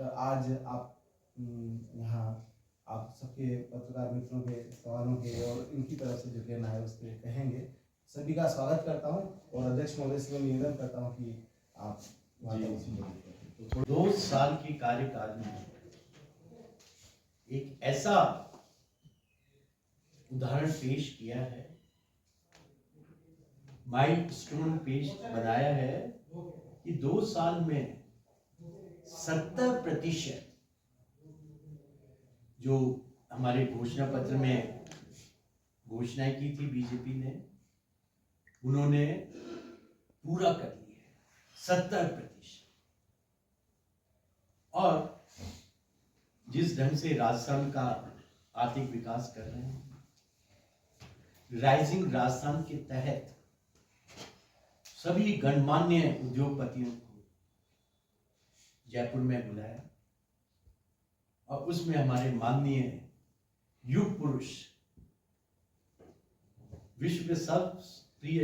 आज आप यहाँ आप सबके पत्रकार मित्रों के सवालों के और इनकी तरफ से जो कहना है उसके कहेंगे। सभी का स्वागत करता हूँ और अध्यक्ष महोदय से मैं निवेदन करता हूँ कि आप तो 2 साल की कार्यकाल में एक ऐसा उदाहरण पेश किया है, माइलस्टोन पेश बनाया है कि 2 साल में 70% जो हमारे घोषणा पत्र में घोषणाएं की थी बीजेपी ने, उन्होंने पूरा कर लिया है 70%। और जिस ढंग से राजस्थान का आर्थिक विकास कर रहे हैं, राइजिंग राजस्थान के तहत सभी गणमान्य उद्योगपतियों को जयपुर में बुलाया और उसमें हमारे माननीय युग पुरुष, विश्व के सबसे प्रिय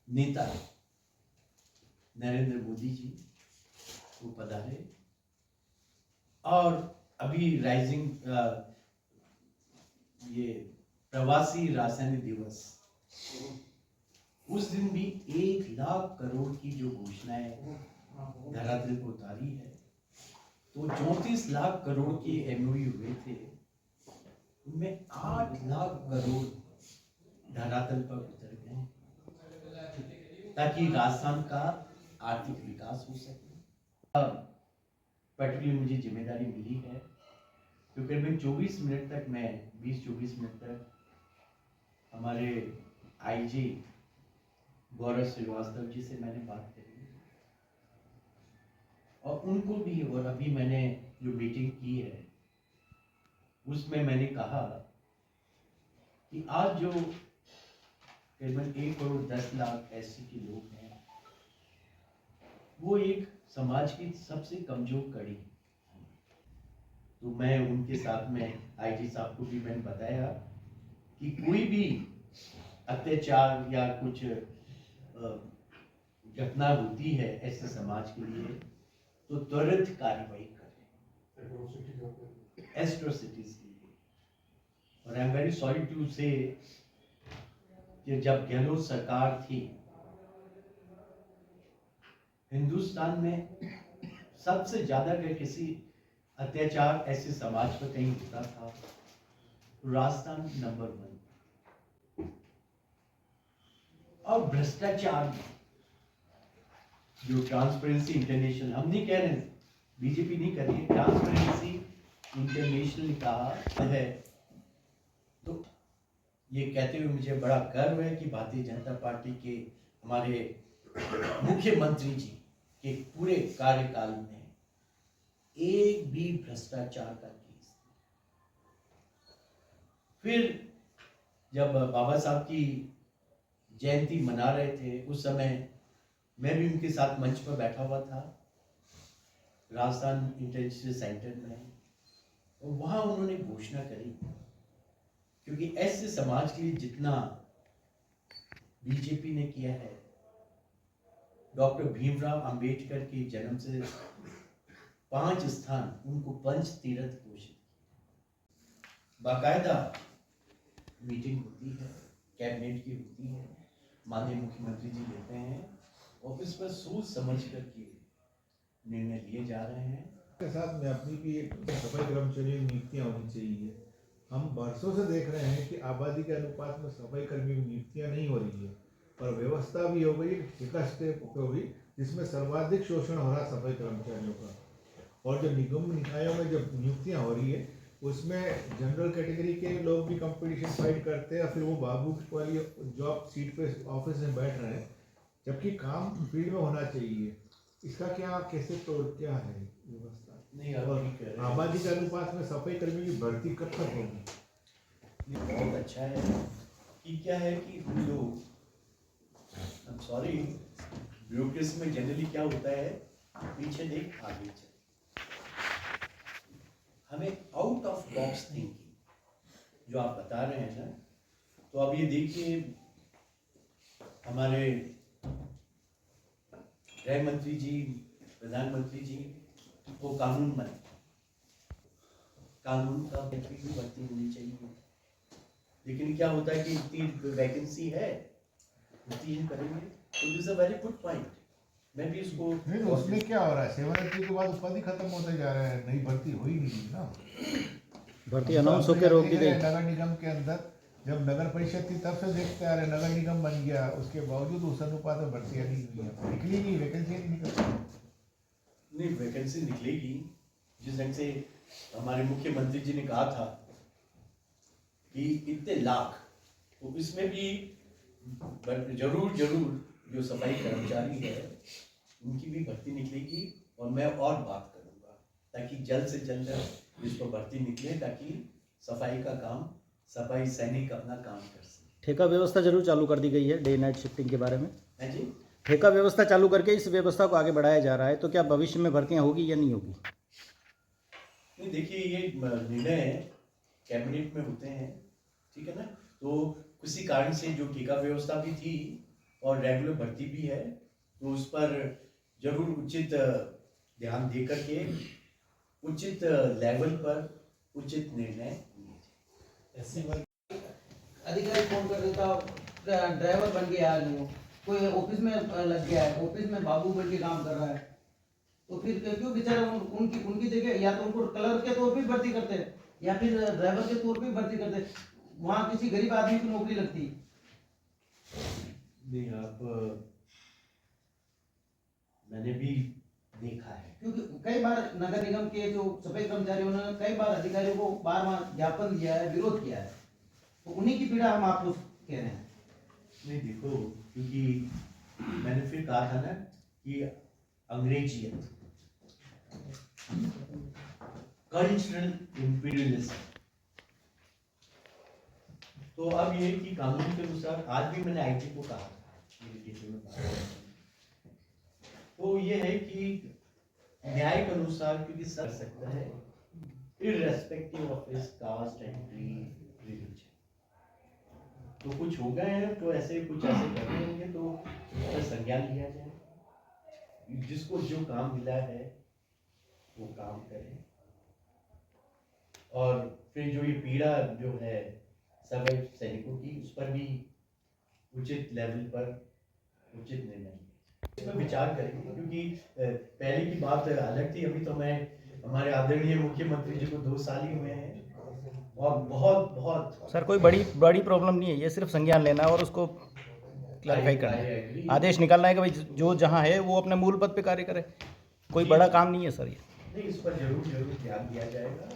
नेता नरेंद्र मोदी जी वो पधारे। और अभी राइजिंग ये प्रवासी राजधानी दिवस, उस दिन भी 1 लाख करोड़ की जो घोषणाएं धरातल को उतारी है, तो 34 लाख करोड़ के एमओयू हुए थे, उनमें 8 लाख करोड़ धरातल पर उतर गए ताकि राजस्थान का आर्थिक विकास हो सके। पर्टिकुलरली मुझे जिम्मेदारी मिली है क्योंकि करीबन 24 मिनट तक मैं 20-24 मिनट तक हमारे आईजी गौरव श्रीवास्तव जी से मैंने बात करी और उनको भी, और अभी मैंने जो मीटिंग की है उसमें मैंने कहा कि आज जो करीबन 1 करोड़ 10 लाख एससी के लोग हैं, वो एक समाज की सबसे कमजोर कड़ी है। तो मैं उनके साथ में आईजी साहब को भी मैंने बताया कि कोई भी अत्याचार या कुछ घटना होती है ऐसे समाज के लिए तो त्वरित कार्रवाई करें, एट्रोसिटीज के लिए। और I am very sorry to say कि जब गहलोत सरकार थी, हिंदुस्तान में सबसे ज्यादा अगर किसी अत्याचार ऐसे समाज पर कहीं होता था, राजस्थान नंबर 1। और भ्रष्टाचार में जो ट्रांसपेरेंसी इंटरनेशनल, हम नहीं कह रहे, बीजेपी नहीं कर रही है, ट्रांसपेरेंसी इंटरनेशनल कहा है, तो ये कहते हुए मुझे बड़ा गर्व है कि भारतीय जनता पार्टी के हमारे मुख्यमंत्री जी के पूरे कार्यकाल में एक भी भ्रष्टाचार का केस। फिर जब बाबा साहब की जयंती मना रहे थे, उस समय मैं भी उनके साथ मंच पर बैठा हुआ था राजस्थान इंटरनेशनल सेंटर में, और वहां उन्होंने घोषणा करी, क्योंकि ऐसे समाज के लिए जितना बीजेपी ने किया है, डॉक्टर भीमराव अंबेडकर के जन्म से 5 स्थान उनको पंच तीर्थ घोषित किए। बाकायदा मीटिंग होती है, कैबिनेट की होती है, माननीय मुख्यमंत्री जी लेते हैं और इस पर सोच समझ करके निर्णय लिए जा रहे हैं। के साथ में अपनी भी एक सफाई कर्मचारियों की नियुक्तियां होनी चाहिए। हम वर्षों से देख रहे हैं कि आबादी के अनुपात में सफाई कर्मियों की नियुक्तियां नहीं हो रही है, पर व्यवस्था भी हो गई एक स्टेप हो गई जिसमें सर्वाधिक शोषण हो रहा है सफाई कर्मचारियों का। और जो निगम निकायों में जो नियुक्तियां हो रही है उसमें जनरल कैटेगरी के लोग भी कंपटीशन फाइट करते हैं, फिर वो बाबू वाली जॉब सीट पे ऑफिस में बैठ रहे हैं, जबकि काम फील्ड में होना चाहिए। इसका क्या कैसे तोड़ क्या है व्यवस्था? नहीं, और आबादी के अनुपात में सफाई कर्मियों की भर्ती कब तक होगी? ये बहुत अच्छा है कि क्या है कि हम लोग, आई एम सॉरी, ब्यूरोक्रेसी में जनरली क्या होता है, पीछे देख आगे चल। हमें आउट ऑफ बॉक्स थिंकिंग जो आप बता रहे हैं ना, तो अब ये देखिए हमारे गृह मंत्री जी, प्रधानमंत्री जी वो कानून बने, कानून का बेहतरीन भी भर्ती होनी चाहिए। लेकिन क्या होता है कि इतनी वैकेंसी है, इतनी करेंगे, तो this a very good point. मैं भी इसको नहीं तो उसमें क्या हो रहा है, सेवानिवृत्ति के बाद उपाधि खत्म होते जा रहे हैं, नई भर्ती हो ही नहीं ना। भर्ती अनाउंस होकर रोक दी गई। नगर निगम के अंदर जब नगर परिषद थी तब से देखते आ रहे, नगर निगम बन गया, उसके बावजूद उस अनुपात में भर्तियां नहीं हुई है, निकली नहीं, वैकेंसी नहीं निकल। नहीं, वैकेंसी निकलेगी। जिस ढंग से हमारे मुख्यमंत्री जी ने कहा था कि इतने लाख, तो इसमें भी जरूर जो सफाई कर्मचारी है उनकी भी भर्ती निकलेगी। और मैं और बात करूंगा ताकि जल्द से जल्द इस पर भर्ती निकले, ताकि सफाई का काम, सफाई सैनिक अपना काम कर सके। ठेका व्यवस्था जरूर चालू कर दी गई है डे नाइट शिफ्टिंग के बारे में। है जी। ठेका व्यवस्था चालू करके इस व्यवस्था को आगे बढ़ाया जा रहा है, तो क्या भविष्य में भर्तियां होगी या नहीं होगी? नहीं, देखिए ये निर्णय कैबिनेट में होते हैं, ठीक है ना। तो किसी कारण से जो टीका व्यवस्था भी थी और रेगुलर भर्ती भी है, तो उस पर जरूर उचित ध्यान दे करके उचित लेवल पर उचित निर्णय लिए। अधिकारी फोन कर देता, ड्राइवर बन गया आदमी, कोई ऑफिस में लग गया है, ऑफिस में बाबू बन के काम कर रहा है, तो फिर क्यों बेचारे उनकी जगह या तो उनको क्लर्क के तौर पे भर्ती करते हैं या फिर ड्राइवर के तौर पे भर्ती करते हैं, वहाँ किसी गरीब आदमी की नौकरी लगती। नहीं, आप मैंने भी देखा है, क्योंकि कई बार नगर निगम के जो सफाई कर्मचारियों ने कई बार अधिकारियों को बार ज्ञापन दिया है, विरोध किया है, तो उन्हीं की पीड़ा हम आपको कह रहे हैं। नहीं देखो, क्योंकि मैंने फिर कहा था ना कि अंग्रेजियत, कल्चरल इंपीरियलिज्म। तो अब ये कि कानून के अनुसार, आज भी मैंने आईटी को कहा था मेरी टीचर में बात की। तो ये है कि न्याय के अनुसार क्योंकि कर सकता है, irrespective of his cast and religion. तो कुछ हो गए हैं तो ऐसे कुछ ऐसे कर रहे होंगे, तो उस पर संज्ञान लिया जाए, जिसको जो काम मिला है वो काम करें। और फिर जो ये पीड़ा जो है सभी सैनिकों की, उस पर भी उचित लेवल पर उचित निर्णय इसमें विचार करेंगे। क्योंकि पहले की बात अलग थी, अभी तो मैं हमारे आदरणीय मुख्यमंत्री जी को 2 साल ही हुए हैं और बहुत सर कोई बड़ी प्रॉब्लम नहीं है, ये सिर्फ संज्ञान लेना है और उसको क्लैरिफाई करना है, आदेश निकालना है कि भाई जो जहाँ है वो अपने मूल पद पे कार्य करे। कोई बड़ा काम नहीं है सर ये। नहीं, इस पर जरूर ध्यान दिया जाएगा।